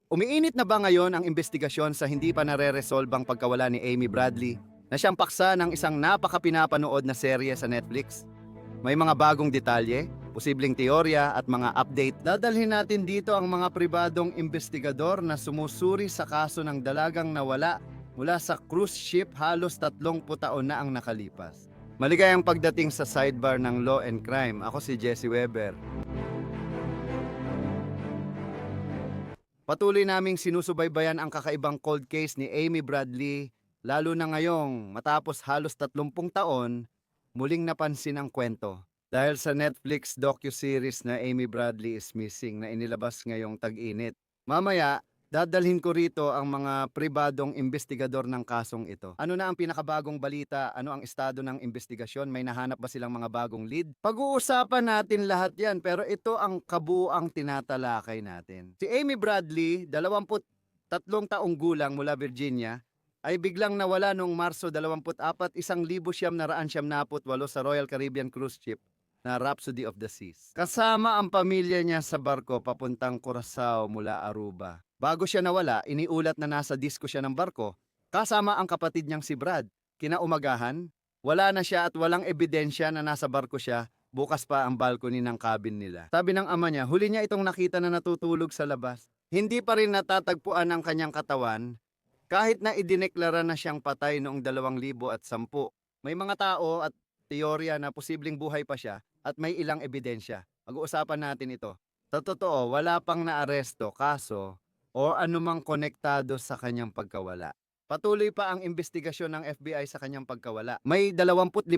Umiinit na ba ngayon ang investigasyon sa hindi pa nare-resolbang pagkawala ni Amy Bradley na siyang paksa ng isang napakapinapanood na serye sa Netflix? May mga bagong detalye, posibleng teorya at mga update. Dadalhin natin dito ang mga pribadong investigador na sumusuri sa kaso ng dalagang nawala mula sa cruise ship halos 30 taon na ang nakalipas. Maligayang pagdating sa sidebar ng Law and Crime. Ako si Jesse Weber. Patuloy naming sinusubaybayan ang kakaibang cold case ni Amy Bradley, lalo na ngayong matapos halos 30 taon, muling napansin ang kwento. Dahil sa Netflix docu-series na Amy Bradley is Missing na inilabas ngayong tag-init. Mamaya, dadalhin ko rito ang mga pribadong investigador ng kasong ito. Ano na ang pinakabagong balita? Ano ang estado ng investigasyon? May nahanap ba silang mga bagong lead? Pag-uusapan natin lahat yan, pero ito ang kabuuang tinatalakay natin. Si Amy Bradley, 23 taong gulang mula Virginia, ay biglang nawala noong Marso 24, 1978 sa Royal Caribbean Cruise Ship na Rhapsody of the Seas. Kasama ang pamilya niya sa barko papuntang Curaçao mula Aruba. Bago siya nawala, iniulat na nasa disko siya ng barko, kasama ang kapatid niyang si Brad. Kinaumagahan, wala na siya at walang ebidensya na nasa barko siya, bukas pa ang balcony ng cabin nila. Sabi ng ama niya, huli niya itong nakita na natutulog sa labas. Hindi pa rin natatagpuan ang kanyang katawan, kahit na idineklara na siyang patay noong 2010. May mga tao at teorya na posibleng buhay pa siya at may ilang ebidensya. Pag-uusapan natin ito. Sa totoo, wala pang naaresto, kaso, o anumang konektado sa kanyang pagkawala. Patuloy pa ang investigasyon ng FBI sa kanyang pagkawala. May 25,000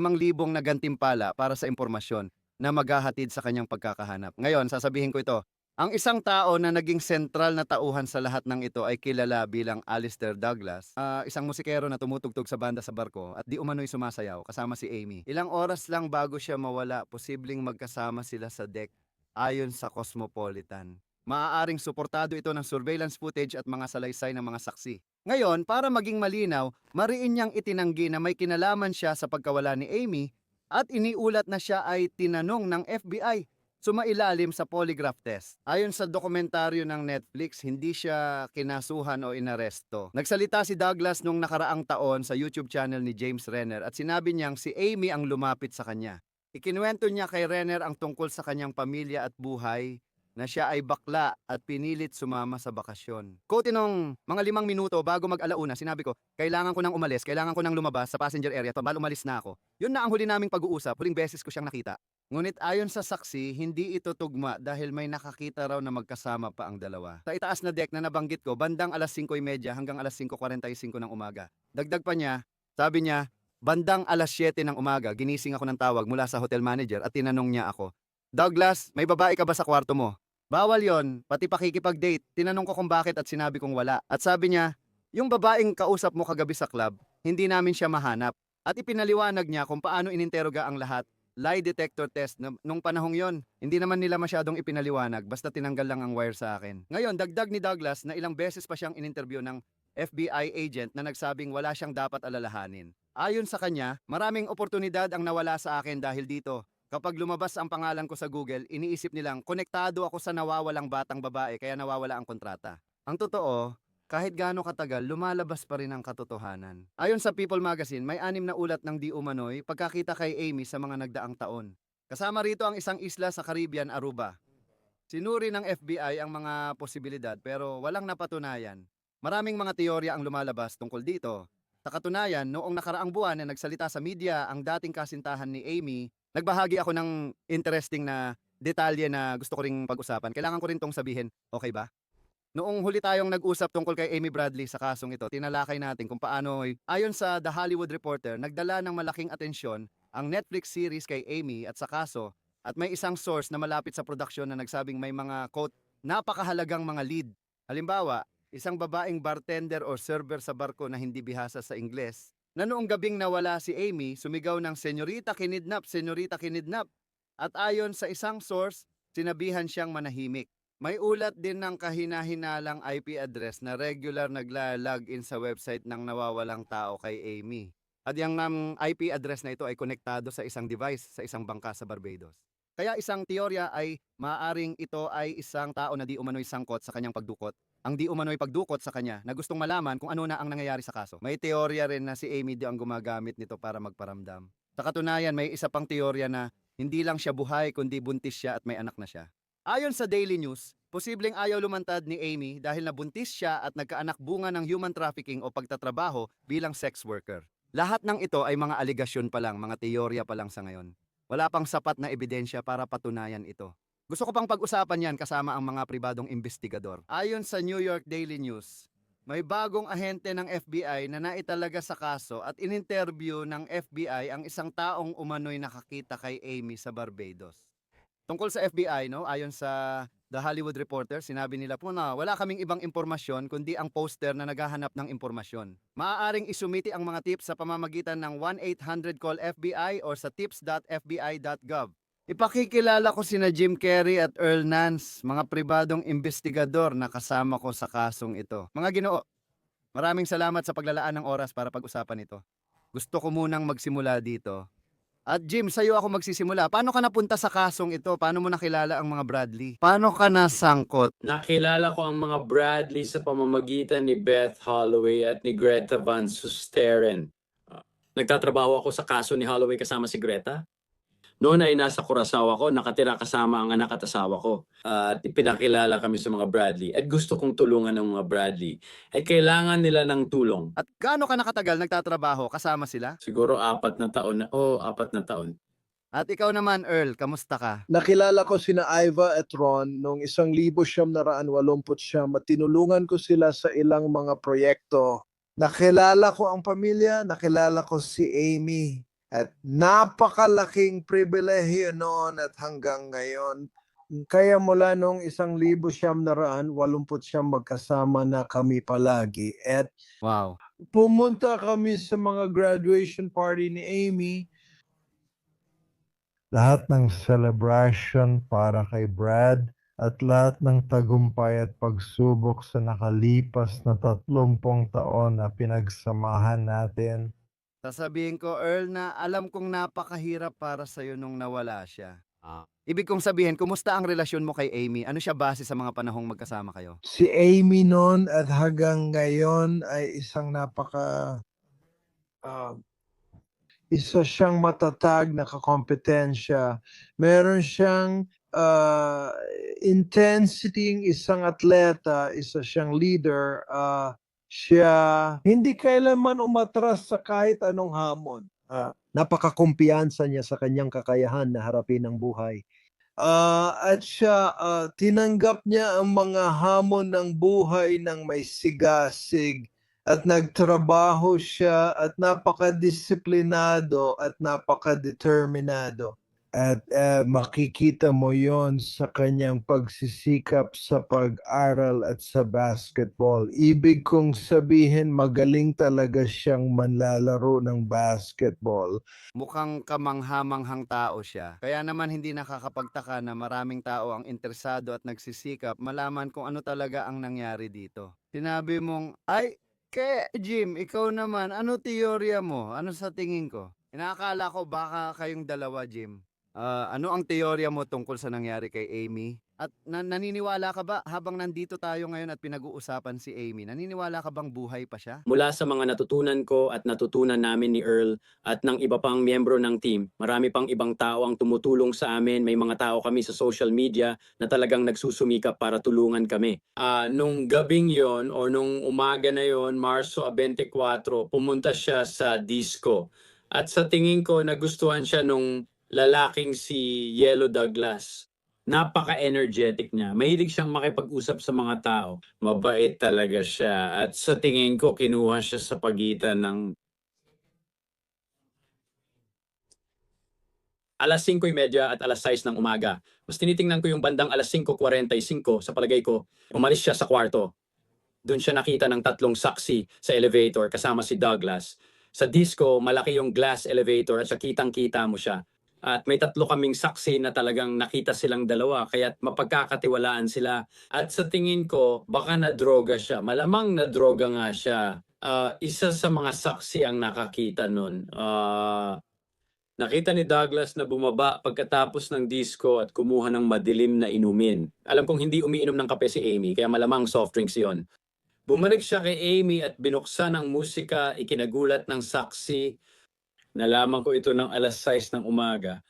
na gantimpala para sa impormasyon na maghahatid sa kanyang pagkakahanap. Ngayon, sasabihin ko ito. Ang isang tao na naging sentral na tauhan sa lahat ng ito ay kilala bilang Alistair Douglas, isang musikero na tumutugtog sa banda sa barko at di umano'y sumasayaw kasama si Amy. Ilang oras lang bago siya mawala, posibleng magkasama sila sa deck ayon sa Cosmopolitan. Maaaring suportado ito ng surveillance footage at mga salaysay ng mga saksi. Ngayon, para maging malinaw, mariin niyang itinanggi na may kinalaman siya sa pagkawala ni Amy at iniulat na siya ay tinanong ng FBI. Sumailalim sa polygraph test. Ayon sa dokumentaryo ng Netflix, hindi siya kinasuhan o inaresto. Nagsalita si Douglas nung nakaraang taon sa YouTube channel ni James Renner at sinabi niyang si Amy ang lumapit sa kanya. Ikinuwento niya kay Renner ang tungkol sa kanyang pamilya at buhay, na siya ay bakla at pinilit sumama sa bakasyon. Kote nung mga 5 minuto bago mag-alauna, sinabi ko, kailangan ko nang umalis, kailangan ko nang lumabas sa passenger area, tobal umalis na ako. Yun na ang huli naming pag-uusap, huling beses ko siyang nakita. Ngunit ayon sa saksi, hindi ito tugma dahil may nakakita raw na magkasama pa ang dalawa. Sa itaas na deck na nabanggit ko, bandang alas 5:30 hanggang alas 5:45 ng umaga. Dagdag pa niya, sabi niya, bandang alas 7 ng umaga, ginising ako ng tawag mula sa hotel manager at tinanong niya ako, Douglas, may babae ka ba sa kwarto mo? Bawal yon, pati pakikipag-date. Tinanong ko kung bakit at sinabi kong wala. At sabi niya, yung babaeng kausap mo kagabi sa club, hindi namin siya mahanap. At ipinaliwanag niya kung paano ininteroga ang lahat. Lie detector test na nung panahong yon, hindi naman nila masyadong ipinaliwanag, basta tinanggal lang ang wire sa akin. Ngayon, dagdag ni Douglas na ilang beses pa siyang ininterview ng FBI agent na nagsabing wala siyang dapat alalahanin. Ayon sa kanya, maraming oportunidad ang nawala sa akin dahil dito. Kapag lumabas ang pangalan ko sa Google, iniisip nilang konektado ako sa nawawalang batang babae kaya nawawala ang kontrata. Ang totoo, kahit gaano katagal, lumalabas pa rin ang katotohanan. Ayon sa People Magazine, may 6 na ulat ng di umano'y pagkakita kay Amy sa mga nagdaang taon. Kasama rito ang isang isla sa Caribbean, Aruba. Sinuri ng FBI ang mga posibilidad pero walang napatunayan. Maraming mga teorya ang lumalabas tungkol dito. Sa katunayan, noong nakaraang buwan na nagsalita sa media ang dating kasintahan ni Amy, nagbahagi ako ng interesting na detalye na gusto ko ring pag-usapan. Kailangan ko rin tong sabihin, okay ba? Noong huli tayong nag-usap tungkol kay Amy Bradley sa kasong ito, tinalakay natin kung paano, ayon sa The Hollywood Reporter, nagdala ng malaking atensyon ang Netflix series kay Amy at sa kaso, at may isang source na malapit sa produksyon na nagsabing may mga, quote, napakahalagang mga lead. Halimbawa, isang babaeng bartender o server sa barko na hindi bihasa sa Ingles, na noong gabing nawala si Amy, sumigaw ng senyorita kinidnap, senyorita kinidnap. At ayon sa isang source, sinabihan siyang manahimik. May ulat din ng kahina-hinalang IP address na regular nagla-login sa website ng nawawalang tao kay Amy. At yung IP address na ito ay konektado sa isang device sa isang bangka sa Barbados. Kaya isang teorya ay maaaring ito ay isang tao na di umano'y sangkot sa kanyang pagdukot ang di umano'y pagdukot sa kanya na gustong malaman kung ano na ang nangyayari sa kaso. May teorya rin na si Amy daw ang gumagamit nito para magparamdam. Sa katunayan, may isa pang teorya na hindi lang siya buhay kundi buntis siya at may anak na siya. Ayon sa Daily News, posibleng ayaw lumantad ni Amy dahil nabuntis siya at nagkaanak bunga ng human trafficking o pagtatrabaho bilang sex worker. Lahat ng ito ay mga aligasyon pa lang, mga teorya pa lang sa ngayon. Wala pang sapat na ebidensya para patunayan ito. Gusto ko pang pag-usapan yan kasama ang mga pribadong investigador. Ayon sa New York Daily News, may bagong ahente ng FBI na naitalaga sa kaso at in-interview ng FBI ang isang taong umano'y nakakita kay Amy sa Barbados. Tungkol sa FBI, no, ayon sa The Hollywood Reporter, sinabi nila po na wala kaming ibang impormasyon kundi ang poster na naghahanap ng impormasyon. Maaaring isumiti ang mga tips sa pamamagitan ng 1-800-CALL FBI or sa tips.fbi.gov. Ipakikilala ko sina Jim Carrey at Earl Nance, mga pribadong investigador na kasama ko sa kasong ito. Mga Ginoo, maraming salamat sa paglalaan ng oras para pag-usapan ito. Gusto ko munang magsimula dito. At Jim, sa'yo ako magsisimula. Paano ka napunta sa kasong ito? Paano mo nakilala ang mga Bradley? Paano ka nasangkot? Nakilala ko ang mga Bradley sa pamamagitan ni Beth Holloway at ni Greta Van Susteren. Nagtatrabaho ako sa kaso ni Holloway kasama si Greta. Noon ay nasa Curaçao ako, nakatira kasama ang anak at asawa ko. At ipinakilala kami sa mga Bradley. At gusto kong tulungan ng mga Bradley. At kailangan nila ng tulong. At gaano ka nakatagal nagtatrabaho kasama sila? Siguro 4 na taon na. 4 na taon. At ikaw naman, Earl, kamusta ka? Nakilala ko sina Iva at Ron noong 1989 at tinulungan ko sila sa ilang mga proyekto. Nakilala ko ang pamilya, nakilala ko si Amy. At napakalaking pribilehiyo noon at hanggang ngayon. Kaya mula noong 1989 magkasama na kami palagi. At Wow. pumunta kami sa mga graduation party ni Amy. Lahat ng celebration para kay Brad at lahat ng tagumpay at pagsubok sa nakalipas na 30 taon na pinagsamahan natin. Sasabihin ko, Earl, na alam kong napakahirap para sa'yo nung nawala siya. Ibig kong sabihin, kumusta ang relasyon mo kay Amy? Ano siya base sa mga panahong magkasama kayo? Si Amy noon at hanggang ngayon ay isang isa siyang matatag na kakompetensya. Meron siyang intensity, isang atleta, isa siyang leader. Siya hindi kailanman umatras sa kahit anong hamon. Napakakumpiyansa niya sa kanyang kakayahan na harapin ang buhay. At siya, tinanggap niya ang mga hamon ng buhay ng may sigasig at nagtrabaho siya at napakadisiplinado at napakadeterminado. At makikita mo yon sa kanyang pagsisikap sa pag-aral at sa basketball. Ibig kong sabihin, magaling talaga siyang manlalaro ng basketball. Mukhang kamanghamanghang tao siya. Kaya naman hindi nakakapagtaka na maraming tao ang interesado at nagsisikap malaman kung ano talaga ang nangyari dito. Sinabi mong, ay, Jim, ikaw naman, ano teorya mo? Ano sa tingin ko? Inaakala ko baka kayong dalawa, Jim. Ano ang teorya mo tungkol sa nangyari kay Amy? At naniniwala ka ba habang nandito tayo ngayon at pinag-uusapan si Amy, naniniwala ka bang buhay pa siya? Mula sa mga natutunan ko at natutunan namin ni Earl at ng iba pang miyembro ng team, marami pang ibang tao ang tumutulong sa amin. May mga tao kami sa social media na talagang nagsusumikap para tulungan kami. Nung gabing yon o nung umaga na yon, Marso 24, pumunta siya sa disco. At sa tingin ko, nagustuhan siya nung lalaking si Yellow Douglas. Napaka-energetic niya. Mahilig siyang makipag-usap sa mga tao. Mabait talaga siya. At sa tingin ko, kinuha siya sa pagitan ng 5:30 at 6:00 ng umaga. Mas tinitingnan ko yung bandang 5:45, sa palagay ko, umalis siya sa kwarto. Doon siya nakita ng 3 saksi sa elevator kasama si Douglas. Sa disco, malaki yung glass elevator at sa kitang-kita mo siya. At may 3 kaming saksi na talagang nakita silang dalawa, kaya mapagkakatiwalaan sila. At sa tingin ko, baka na-droga siya. Malamang na-droga nga siya. Isa sa mga saksi ang nakakita nun. Nakita ni Douglas na bumaba pagkatapos ng disco at kumuha ng madilim na inumin. Alam kong hindi umiinom ng kape si Amy, kaya malamang soft drinks yon. Bumalik siya kay Amy at binuksan ang musika, ikinagulat ng saksi. Nalaman ko ito ng alas 6 ng umaga.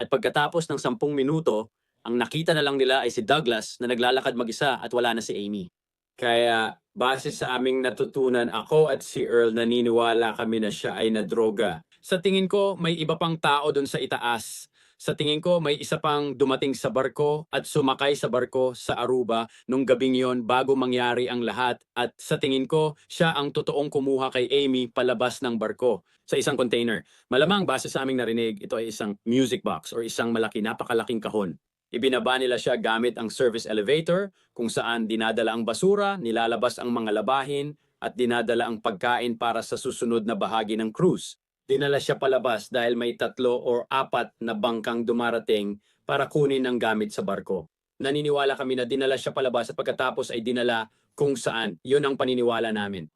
At pagkatapos ng 10 minuto, ang nakita na lang nila ay si Douglas na naglalakad mag-isa at wala na si Amy. Kaya base sa aming natutunan, ako at si Earl naniniwala kami na siya ay nadroga. Sa tingin ko, may iba pang tao doon sa itaas. Sa tingin ko, may isa pang dumating sa barko at sumakay sa barko sa Aruba nung gabing yon bago mangyari ang lahat. At sa tingin ko, siya ang totoong kumuha kay Amy palabas ng barko sa isang container. Malamang base sa aming narinig, ito ay isang music box or isang napakalaking kahon. Ibinaba nila siya gamit ang service elevator kung saan dinadala ang basura, nilalabas ang mga labahin at dinadala ang pagkain para sa susunod na bahagi ng cruise. Dinala siya palabas dahil may 3 o 4 na bangkang dumarating para kunin ang gamit sa barko. Naniniwala kami na dinala siya palabas at pagkatapos ay dinala kung saan. Yun ang paniniwala namin.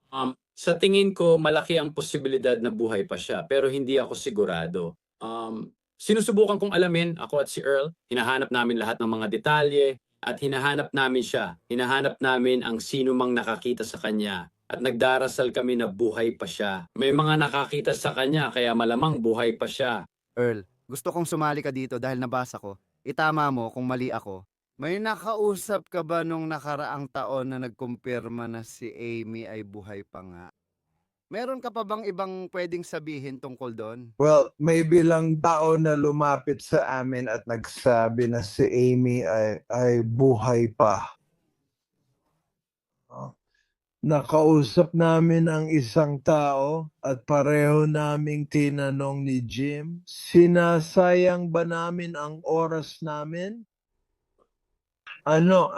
Sa tingin ko, malaki ang posibilidad na buhay pa siya pero hindi ako sigurado. Sinusubukan kong alamin, ako at si Earl, hinahanap namin lahat ng mga detalye at hinahanap namin siya. Hinahanap namin ang sino mang nakakita sa kanya at nagdarasal kami na buhay pa siya. May mga nakakita sa kanya kaya malamang buhay pa siya. Earl, gusto kong sumali ka dito dahil nabasa ko. Itama mo kung mali ako. May nakausap ka ba nung nakaraang taon na nagkumpirma na si Amy ay buhay pa nga? Meron ka pa bang ibang pwedeng sabihin tungkol doon? Well, may bilang tao na lumapit sa amin at nagsabi na si Amy ay buhay pa. Nakausap namin ang isang tao at pareho naming tinanong ni Jim, sinasayang ba namin ang oras namin? Ano,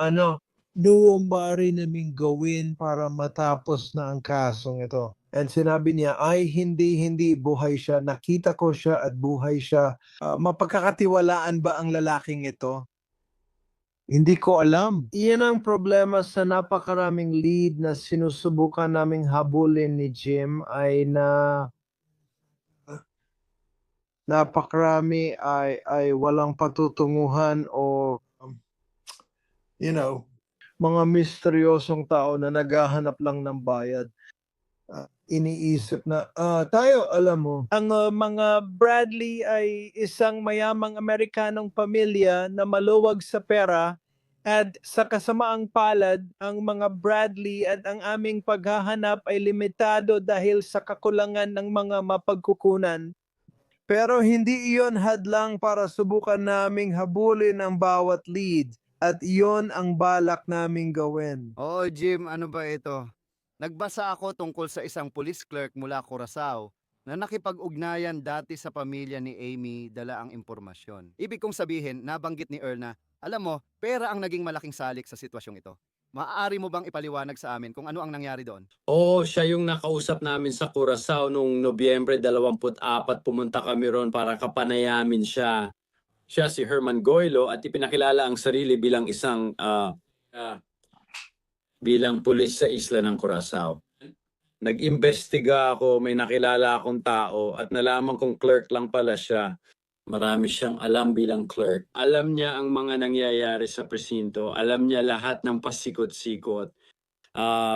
maaari naming gawin para matapos na ang kasong ito? And sinabi niya, ay hindi, buhay siya. Nakita ko siya at buhay siya. Mapagkakatiwalaan ba ang lalaking ito? Hindi ko alam. Iyan ang problema sa napakaraming lead na sinusubukan naming habulin ni Jim ay na napakarami ay walang patutunguhan o mga misteryosong tao na naghahanap lang ng bayad. Iniisip na, tayo, alam mo, ang mga Bradley ay isang mayamang Amerikanong pamilya na maluwag sa pera at sa kasamaang palad, ang mga Bradley at ang aming paghahanap ay limitado dahil sa kakulangan ng mga mapagkukunan. Pero hindi iyon hadlang para subukan naming habulin ang bawat lead at iyon ang balak naming gawin. Oo, Jim, ano ba ito? Nagbasa ako tungkol sa isang police clerk mula Curaçao na nakipag-ugnayan dati sa pamilya ni Amy dala ang impormasyon. Ibig kong sabihin, nabanggit ni Earl na, alam mo, pera ang naging malaking salik sa sitwasyong ito. Maaari mo bang ipaliwanag sa amin kung ano ang nangyari doon? Oo, siya yung nakausap namin sa Curaçao noong Nobyembre 24. Pumunta kami ron para kapanayamin siya. Siya si Herman Goylo at ipinakilala ang sarili bilang isang bilang pulis sa isla ng Curaçao. Nag-imbestiga ako, may nakilala akong tao at nalaman kong clerk lang pala siya. Marami siyang alam bilang clerk. Alam niya ang mga nangyayari sa presinto. Alam niya lahat ng pasikot-sikot.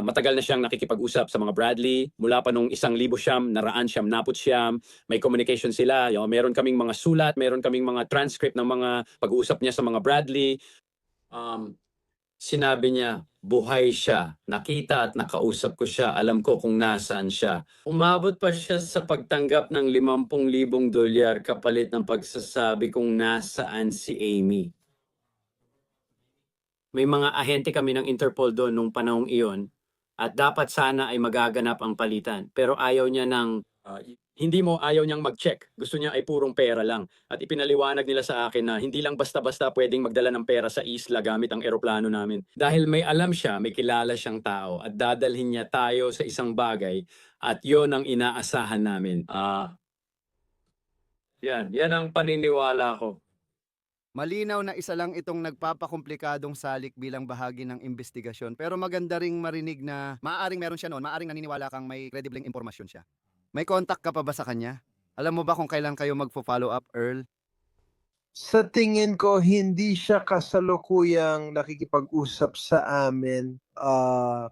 Matagal na siyang nakikipag-usap sa mga Bradley. Mula pa nung 1,000 naput siyam. May communication sila. Meron kaming mga sulat, meron kaming mga transcript ng mga pag-uusap niya sa mga Bradley. Sinabi niya, buhay siya. Nakita at nakausap ko siya. Alam ko kung nasaan siya. Umabot pa siya sa pagtanggap ng 50,000 dolyar kapalit ng pagsasabi kung nasaan si Amy. May mga ahente kami ng Interpol doon nung panahong iyon at dapat sana ay magaganap ang palitan. Pero ayaw niya ayaw niyang mag-check. Gusto niya ay purong pera lang. At ipinaliwanag nila sa akin na hindi lang basta-basta pwedeng magdala ng pera sa isla gamit ang eroplano namin. Dahil may alam siya, may kilala siyang tao at dadalhin niya tayo sa isang bagay at yon ang inaasahan namin. Yan ang paniniwala ko. Malinaw na isa lang itong nagpapakomplikadong salik bilang bahagi ng investigasyon. Pero maganda ring marinig na maaaring meron siya noon, maaaring naniniwala kang may credibleng impormasyon siya. May contact ka pa ba sa kanya? Alam mo ba kung kailan kayo magfo-follow up, Earl? Sa tingin ko, hindi siya kasalukuyang nakikipag-usap sa amin,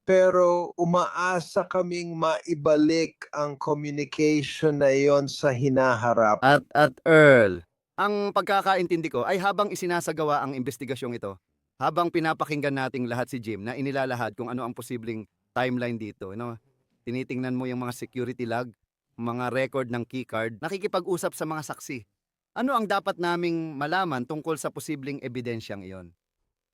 pero umaasa kaming maibalik ang communication na yon sa hinaharap. At Earl, ang pagkakaintindi ko ay habang isinasagawa ang investigasyong ito, habang pinapakinggan nating lahat si Jim na inilalahad kung ano ang posibleng timeline dito, no? Tinitingnan mo yung mga security log, mga record ng keycard, nakikipag-usap sa mga saksi. Ano ang dapat naming malaman tungkol sa posibleng ebidensyang iyon?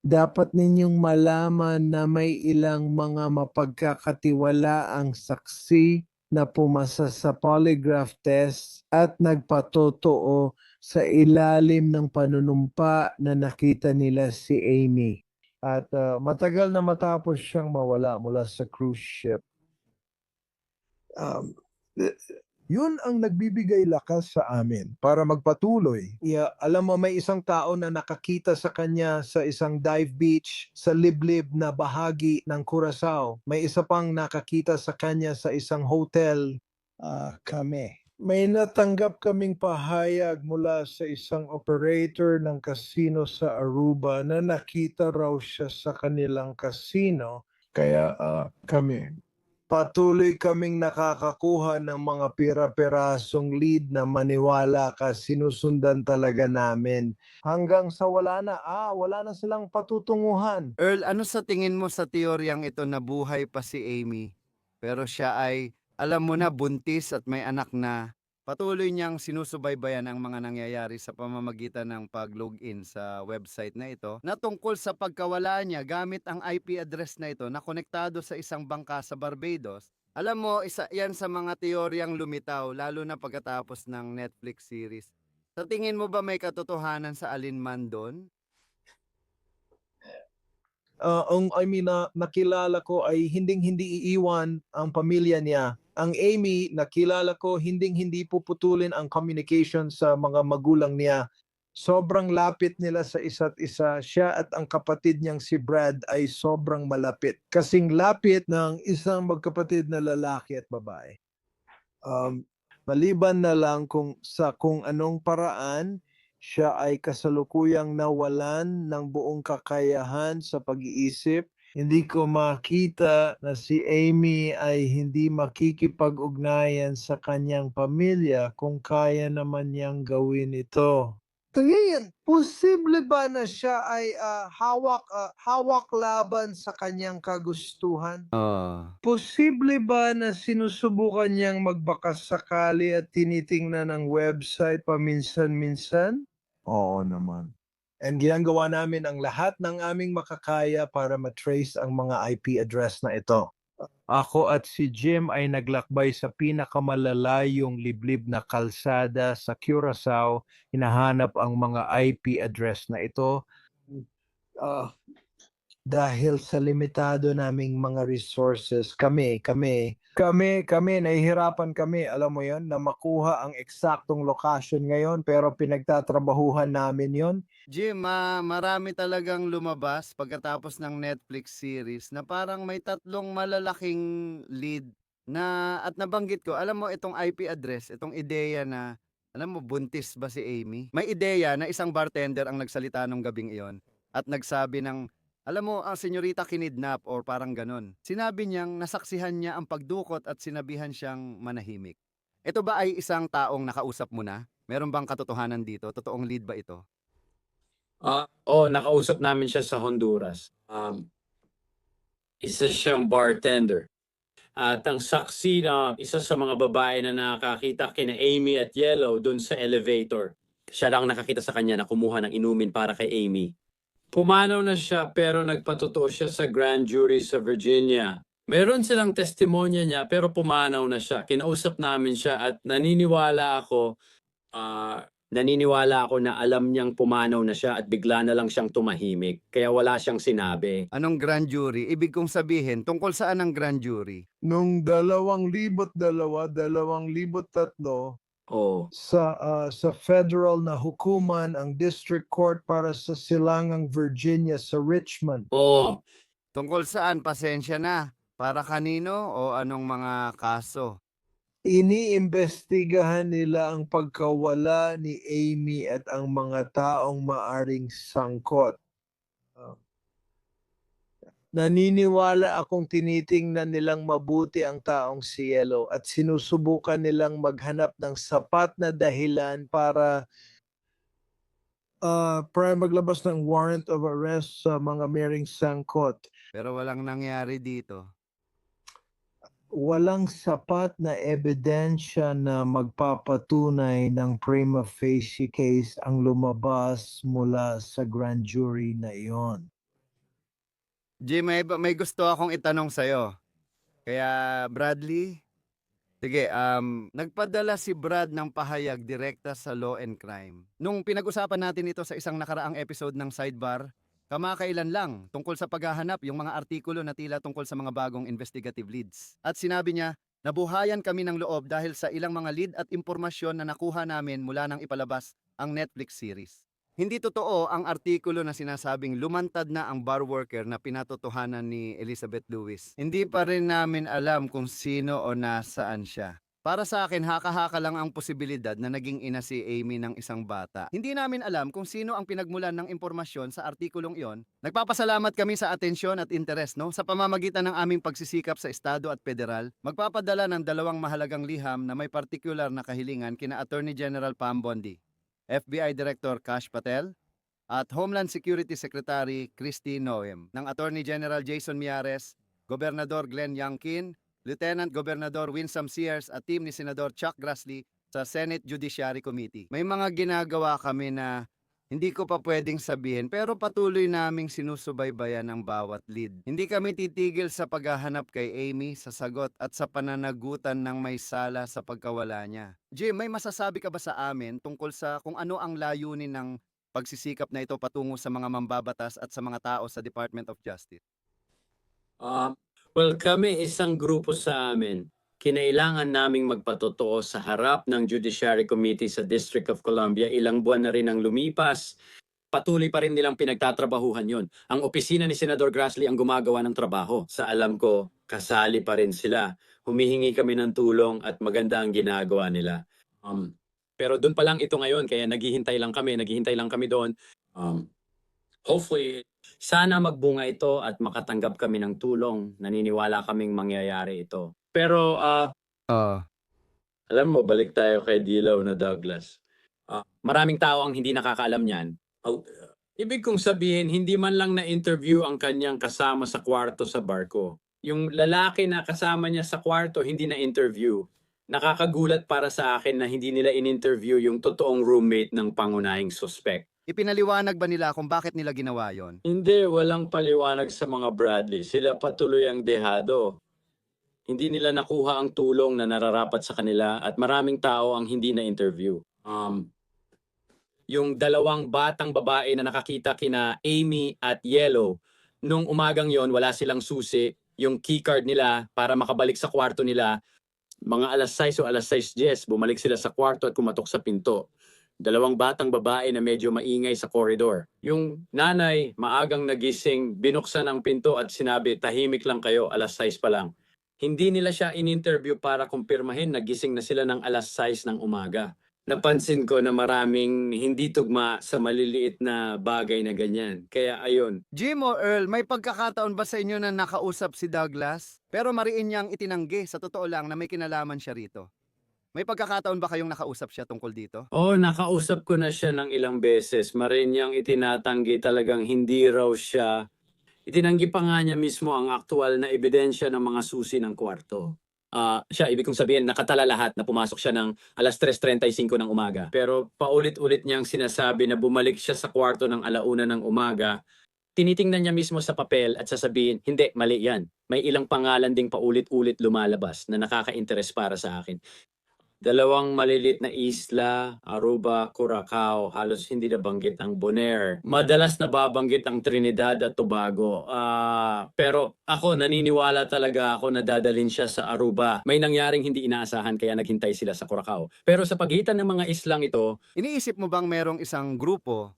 Dapat ninyong malaman na may ilang mga mapagkakatiwalaang saksi na pumasa sa polygraph test at nagpatotoo sa ilalim ng panunumpa na nakita nila si Amy. At matagal na matapos siyang mawala mula sa cruise ship. Um, Yun ang nagbibigay lakas sa amin para magpatuloy. Alam mo, may isang tao na nakakita sa kanya sa isang dive beach sa liblib na bahagi ng Curaçao. May isa pang nakakita sa kanya sa isang hotel. Kami. May natanggap kaming pahayag mula sa isang operator ng casino sa Aruba na nakita raw siya sa kanilang casino. Kaya kami. Patuloy kaming nakakakuha ng mga pira-pirasong lead na maniwala ka sinusundan talaga namin. Hanggang sa wala na silang patutunguhan. Earl, ano sa tingin mo sa teoryang ito na buhay pa si Amy? Pero siya ay, alam mo na, buntis at may anak na. Patuloy niyang sinusubaybayan ang mga nangyayari sa pamamagitan ng pag-login sa website na ito na tungkol sa pagkawala niya gamit ang IP address na ito na konektado sa isang bangka sa Barbados. Alam mo, isa yan sa mga teoryang lumitaw lalo na pagkatapos ng Netflix series. Sa tingin mo ba may katotohanan sa alinman doon? Nakilala ko ay hinding-hindi iiwan ang pamilya niya. Ang Amy, nakilala ko hinding-hindi puputulin ang communication sa mga magulang niya. Sobrang lapit nila sa isa't isa. Siya at ang kapatid niyang si Brad ay sobrang malapit. Kasing lapit ng isang magkapatid na lalaki at babae. Maliban na lang kung anong paraan siya ay kasalukuyang nawalan ng buong kakayahan sa pag-iisip. Hindi ko makita na si Amy ay hindi makikipag-ugnayan sa kanyang pamilya kung kaya naman niyang gawin ito. Ngayon, posible ba na siya ay hawak laban sa kanyang kagustuhan? Posible ba na sinusubukan niyang magbakasakali at tinitingnan ang website paminsan-minsan? Oo naman. And ginagawa namin ang lahat ng aming makakaya para matrace ang mga IP address na ito. Ako at si Jim ay naglakbay sa pinakamalalayong liblib na kalsada sa Curaçao. Hinahanap ang mga IP address na ito. Dahil sa limitado naming mga resources, kami, nahihirapan kami, alam mo yon, na makuha ang eksaktong location ngayon, pero pinagtatrabahuhan namin yon. Jim, marami talagang lumabas pagkatapos ng Netflix series na parang may tatlong malalaking lead na at nabanggit ko, alam mo itong IP address, itong ideya na, alam mo, buntis ba si Amy? May ideya na isang bartender ang nagsalita nung gabing iyon at nagsabi ng, alam mo, ang senyorita kinidnap or parang ganon. Sinabi niyang nasaksihan niya ang pagdukot at sinabihan siyang manahimik. Ito ba ay isang taong nakausap mo na? Meron bang katotohanan dito? Totoong lead ba ito? Nakausap namin siya sa Honduras. Isa siyang bartender. At ang saksi na isa sa mga babae na nakakita kina Amy at Yellow doon sa elevator. Siya lang nakakita sa kanya na kumuha ng inumin para kay Amy. Pumanaw na siya pero nagpatotoo siya sa grand jury sa Virginia. Meron silang testimonya niya pero pumanaw na siya. Kinausap namin siya at naniniwala ako na alam niyang pumanaw na siya at bigla na lang siyang tumahimik. Kaya wala siyang sinabi. Anong grand jury? Ibig kong sabihin, tungkol saan ang grand jury? Noong 2002, 2003, Oh, sa federal na hukuman ang district court para sa silangang Virginia sa Richmond. oh, Tungkol saan? Pasensya na. Para kanino o anong mga kaso? Iniimbestigahan nila ang pagkawala ni Amy at ang mga taong maaring sangkot. Ah, Naniniwala akong tinitingnan nilang mabuti ang taong si Yellow at sinusubukan nilang maghanap ng sapat na dahilan para maglabas ng warrant of arrest sa mga maring sangkot. Pero walang nangyari dito. Walang sapat na ebidensya na magpapatunay ng prima facie case ang lumabas mula sa grand jury na iyon. Jim, may gusto akong itanong sa'yo. Kaya Bradley, sige, nagpadala si Brad ng pahayag direkta sa Law and Crime. Nung pinag-usapan natin ito sa isang nakaraang episode ng Sidebar, kamakailan lang tungkol sa paghahanap yung mga artikulo na tila tungkol sa mga bagong investigative leads. At sinabi niya, nabuhayan kami ng loob dahil sa ilang mga lead at impormasyon na nakuha namin mula nang ipalabas ang Netflix series. Hindi totoo ang artikulo na sinasabing lumantad na ang bar worker na pinatotohanan ni Elizabeth Lewis. Hindi pa rin namin alam kung sino o nasaan siya. Para sa akin, haka-haka lang ang posibilidad na naging ina si Amy ng isang bata. Hindi namin alam kung sino ang pinagmulan ng impormasyon sa artikulong iyon. Nagpapasalamat kami sa atensyon at interes, no? Sa pamamagitan ng aming pagsisikap sa estado at federal, magpapadala ng 2 mahalagang liham na may partikular na kahilingan kina Attorney General Pam Bondi, FBI Director Kash Patel, at Homeland Security Secretary Christy Noem, ng Attorney General Jason Miyares, Gobernador Glenn Youngkin, Lieutenant Gobernador Winsome Sears at team ni Senador Chuck Grassley sa Senate Judiciary Committee. May mga ginagawa kami na hindi ko pa pwedeng sabihin pero patuloy naming sinusubaybayan ang bawat lead. Hindi kami titigil sa paghahanap kay Amy sa sagot at sa pananagutan ng may sala sa pagkawala niya. Jim, may masasabi ka ba sa amin tungkol sa kung ano ang layunin ng pagsisikap na ito patungo sa mga mambabatas at sa mga tao sa Department of Justice? Well, kami isang grupo sa amin. Kinailangan naming magpatotoo sa harap ng Judiciary Committee sa District of Columbia. Ilang buwan na rin ang lumipas. Patuloy pa rin nilang pinagtatrabahuhan yon. Ang opisina ni Senador Grassley ang gumagawa ng trabaho. Sa alam ko, kasali pa rin sila. Humihingi kami ng tulong at maganda ang ginagawa nila. Pero doon pa lang ito ngayon, kaya naghihintay lang kami doon. Hopefully, sana magbunga ito at makatanggap kami ng tulong. Naniniwala kaming mangyayari ito. Pero alam mo, balik tayo kay Dilaw na Douglas. Maraming tao ang hindi nakakaalam niyan. Ibig kong sabihin, hindi man lang na-interview ang kanyang kasama sa kwarto sa barko. Yung lalaki na kasama niya sa kwarto, hindi na-interview. Nakakagulat para sa akin na hindi nila in-interview yung totoong roommate ng pangunahing suspect. Ipinaliwanag ba nila kung bakit nila ginawa yon? Hindi, walang paliwanag sa mga Bradley. Sila patuloy ang dehado. Hindi nila nakuha ang tulong na nararapat sa kanila at maraming tao ang hindi na-interview. Yung 2 batang babae na nakakita kina Amy at Yellow, nung umagang yon wala silang susi. Yung keycard nila para makabalik sa kwarto nila, mga alas 6 o alas 6:10, bumalik sila sa kwarto at kumatok sa pinto. 2 batang babae na medyo maingay sa koridor. Yung nanay, maagang nagising, binuksan ang pinto at sinabi, tahimik lang kayo, alas 6 pa lang. Hindi nila siya in-interview para kumpirmahin na gising na sila ng alas 6 ng umaga. Napansin ko na maraming hindi tugma sa maliliit na bagay na ganyan. Kaya ayun. Jim o Earl, may pagkakataon ba sa inyo na nakausap si Douglas? Pero mariin niyang itinanggi sa totoo lang na may kinalaman siya rito. May pagkakataon ba kayong nakausap siya tungkol dito? Nakausap ko na siya ng ilang beses. Marin niyang itinatanggi talagang hindi raw siya. Itinanggi pa nga niya mismo ang aktual na ebidensya ng mga susi ng kwarto. Ibig kong sabihin, nakatala lahat na pumasok siya ng alas 3:35 ng umaga. Pero paulit-ulit niyang sinasabi na bumalik siya sa kwarto ng 1:00 ng umaga. Tinitingnan niya mismo sa papel at sasabihin, hindi, mali yan. May ilang pangalan ding paulit-ulit lumalabas na nakaka-interest para sa akin. 2 malilit na isla, Aruba, Curacao, halos hindi nabanggit ang Bonaire. Madalas nababanggit ang Trinidad at Tobago. Pero ako, naniniwala talaga ako na dadalhin siya sa Aruba. May nangyaring hindi inaasahan kaya naghintay sila sa Curacao. Pero sa pagitan ng mga islang ito, Iniisip mo bang merong isang grupo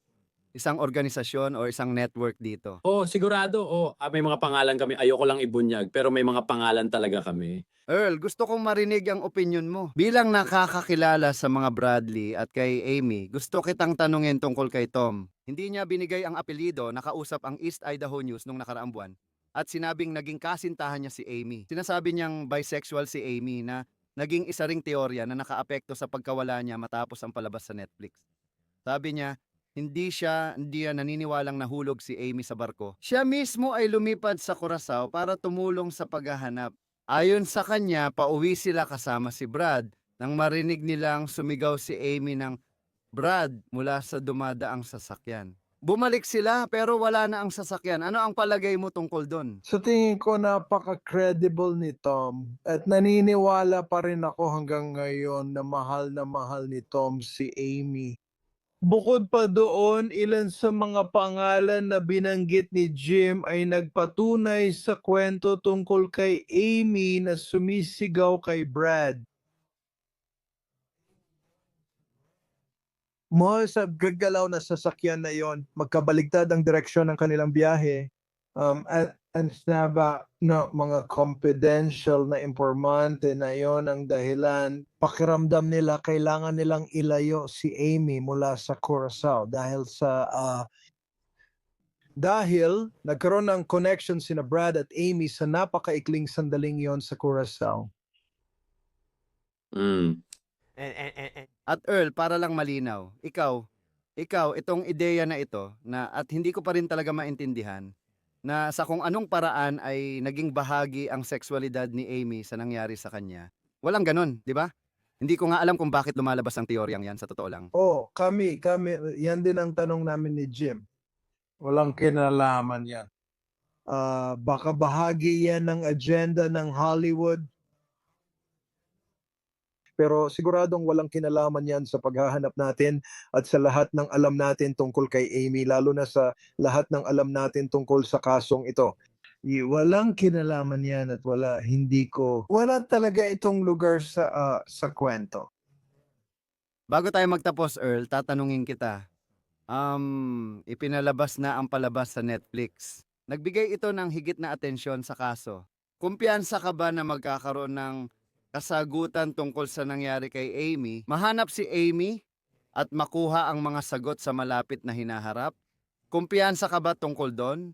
isang organisasyon o isang network dito. Oo, sigurado. Oo, may mga pangalan kami. Ayoko lang ibunyag, pero may mga pangalan talaga kami. Earl, gusto kong marinig ang opinyon mo. Bilang nakakakilala sa mga Bradley at kay Amy, gusto kitang tanungin tungkol kay Tom. Hindi niya binigay ang apelyido, nakausap ang East Idaho News nung nakaraang buwan at sinabing naging kasintahan niya si Amy. Sinasabi niyang bisexual si Amy na naging isa ring teorya na nakaapekto sa pagkawala niya matapos ang palabas sa Netflix. Sabi niya, hindi siya naniniwalang nahulog si Amy sa barko. Siya mismo ay lumipad sa Curaçao para tumulong sa paghahanap. Ayon sa kanya, pauwi sila kasama si Brad nang marinig nilang sumigaw si Amy ng Brad mula sa dumadaang sasakyan. Bumalik sila pero wala na ang sasakyan. Ano ang palagay mo tungkol doon? Sa tingin ko napaka-credible ni Tom at naniniwala pa rin ako hanggang ngayon na mahal ni Tom si Amy. Bukod pa doon, ilan sa mga pangalan na binanggit ni Jim ay nagpatunay sa kwento tungkol kay Amy na sumisigaw kay Brad. Mo sa gagalaw na sasakyan na yon, magkabaligtad ang direksyon ng kanilang biyahe. At ba no, mga confidential na informante na yon ang dahilan. Pakiramdam nila kailangan nilang ilayo si Amy mula sa Curaçao dahil nagkaroon ng connection sina Brad at Amy sa napakaikling sandaling yon sa Curaçao. Mm. At Earl, para lang malinaw, ikaw, itong ideya na ito, na at hindi ko pa rin talaga maintindihan, na sa kung anong paraan ay naging bahagi ang sexualidad ni Amy sa nangyari sa kanya. Walang ganon, di ba? Hindi ko nga alam kung bakit lumalabas ang teoryang yan, sa totoo lang. Oh, kami, yan din ang tanong namin ni Jim. Walang kinalaman yan. Baka bahagi yan ng agenda ng Hollywood. Pero siguradong walang kinalaman yan sa paghahanap natin at sa lahat ng alam natin tungkol kay Amy, lalo na sa lahat ng alam natin tungkol sa kasong ito. Walang kinalaman yan at wala talaga itong lugar sa kwento. Bago tayo magtapos, Earl, tatanungin kita. Ipinalabas na ang palabas sa Netflix. Nagbigay ito ng higit na atensyon sa kaso. Kumpiyansa ka ba na magkakaroon ng kasagutan tungkol sa nangyari kay Amy? Mahanap si Amy at makuha ang mga sagot sa malapit na hinaharap? Kumpiyansa ka ba tungkol doon?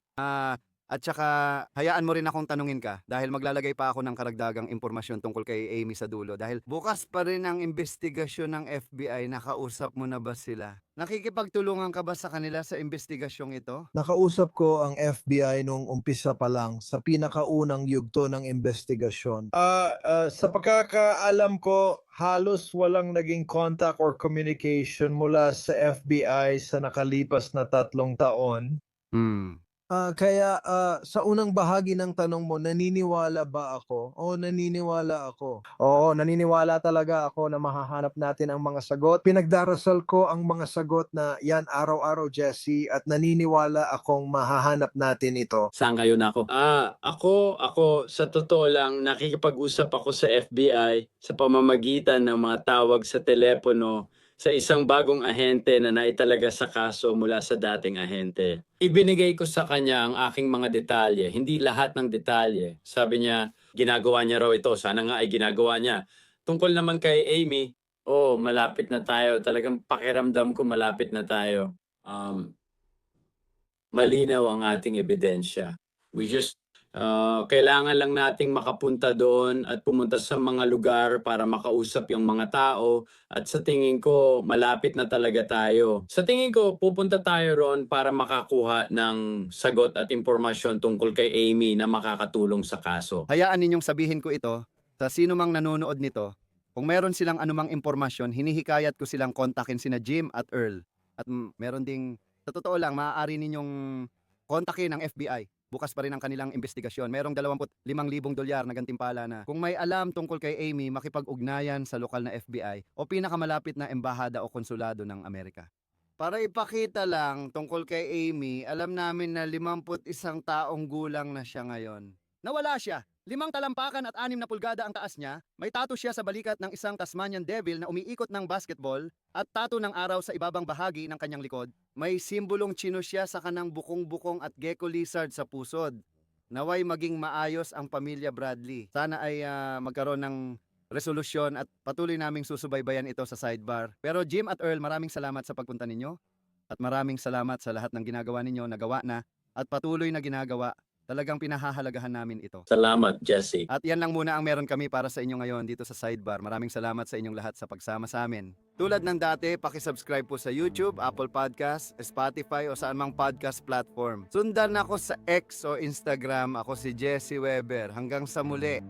At saka, hayaan mo rin akong tanungin ka dahil maglalagay pa ako ng karagdagang impormasyon tungkol kay Amy sa dulo. Dahil bukas pa rin ang investigasyon ng FBI, nakausap mo na ba sila? Nakikipagtulungan ka ba sa kanila sa investigasyong ito? Nakausap ko ang FBI nung umpisa pa lang sa pinakaunang yugto ng investigasyon. Sa pagkakaalam ko, halos walang naging contact or communication mula sa FBI sa nakalipas na 3 taon. Kaya sa unang bahagi ng tanong mo, naniniwala ba ako? Oo, naniniwala ako. Oo, naniniwala talaga ako na mahahanap natin ang mga sagot. Pinagdarasal ko ang mga sagot na yan araw-araw, Jesse, at naniniwala akong mahahanap natin ito. Saan kayo na ako? Ako, sa totoo lang, nakikipag-usap ako sa FBI sa pamamagitan ng mga tawag sa telepono sa isang bagong ahente na naitalaga sa kaso mula sa dating ahente. Ibinigay ko sa kanya ang aking mga detalye, hindi lahat ng detalye. Sabi niya, ginagawa niya raw ito, sana nga ay ginagawa niya. Tungkol naman kay Amy, malapit na tayo. Talagang pakiramdam ko malapit na tayo. Malinaw ang ating ebidensya. Kailangan lang nating makapunta doon at pumunta sa mga lugar para makausap yung mga tao at sa tingin ko malapit na talaga tayo. Sa tingin ko pupunta tayo ron para makakuha ng sagot at impormasyon tungkol kay Amy na makakatulong sa kaso. Hayaan ninyong sabihin ko ito sa sino mang nanonood nito. Kung meron silang anumang impormasyon, hinihikayat ko silang kontakin sina Jim at Earl. At meron ding, sa totoo lang, maaari ninyong kontakin ang FBI. Bukas pa rin ang kanilang investigasyon. Merong $25,000 na gantimpala na kung may alam tungkol kay Amy, makipag-ugnayan sa lokal na FBI o pinakamalapit na embahada o konsulado ng Amerika. Para ipakita lang tungkol kay Amy, alam namin na 51 taong gulang na siya ngayon. Nawala siya. 5 talampakan at 6 na pulgada ang taas niya. May tattoo siya sa balikat ng isang Tasmanian Devil na umiikot ng basketball at tattoo ng araw sa ibabang bahagi ng kanyang likod. May simbolong chino siya sa kanang bukong-bukong at gecko lizard sa pusod. Naway maging maayos ang pamilya Bradley. Sana ay magkaroon ng resolusyon at patuloy naming susubaybayan ito sa sidebar. Pero Jim at Earl, maraming salamat sa pagpunta ninyo at maraming salamat sa lahat ng ginagawa ninyo, nagawa na at patuloy na ginagawa. Talagang pinahahalagahan namin ito. Salamat, Jesse. At yan lang muna ang meron kami para sa inyo ngayon dito sa Sidebar. Maraming salamat sa inyong lahat sa pagsama sa amin. Tulad ng dati, pakisubscribe po sa YouTube, Apple Podcast, Spotify o saan mang podcast platform. Sundan ako sa X o Instagram. Ako si Jesse Weber. Hanggang sa muli.